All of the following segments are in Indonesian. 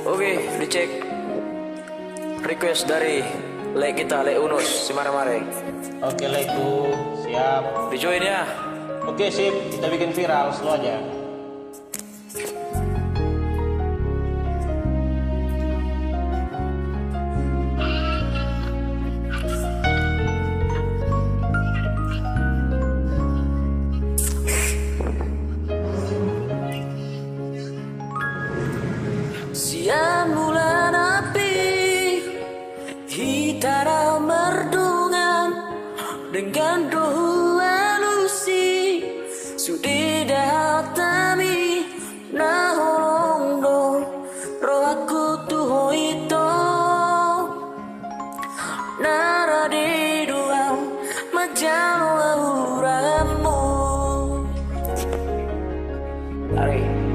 Oke, dicek request dari kita, Unus, si Mare-Mare. Oke, Leku, siap. Dijoin ya. Oke, sip. Kita bikin viral, slow aja. Siang bulan api, hitara merdungan dengan dohu alusi sudah datami nahong do rohaku tuho ito nara di dua majano auramu. Ari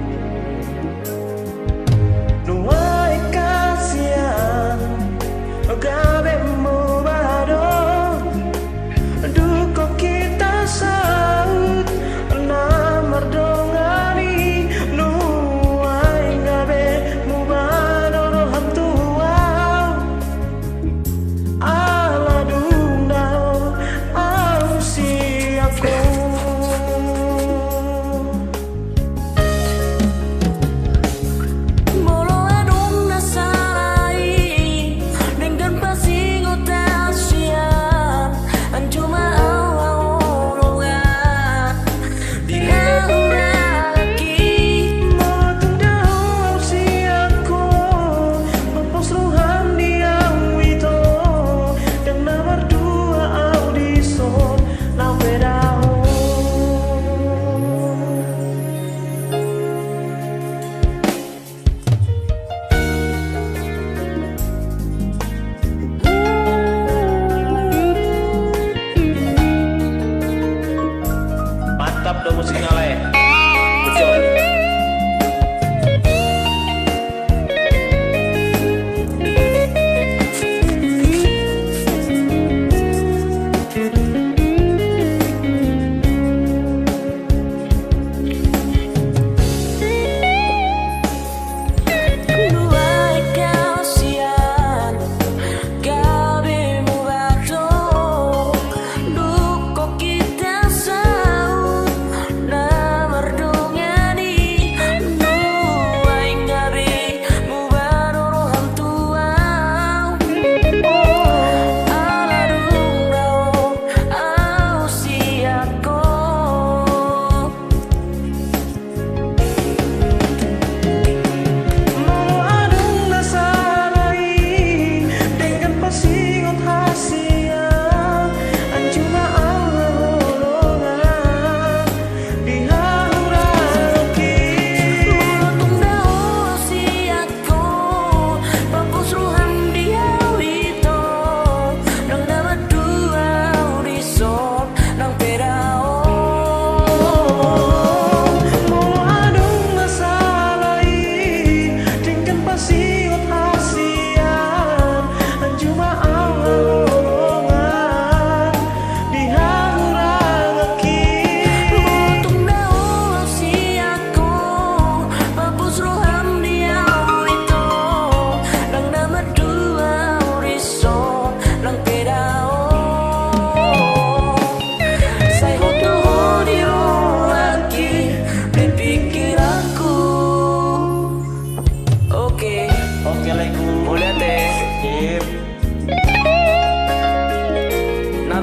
dong musiknya Le. betul.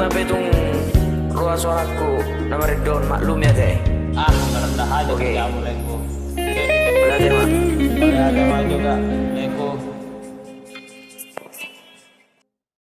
Tapi tung ruang suaraku nama Redon maklum ya teh. Rendah aja Oke. kamu Leku. Boleh ada mak. Boleh ada mak juga.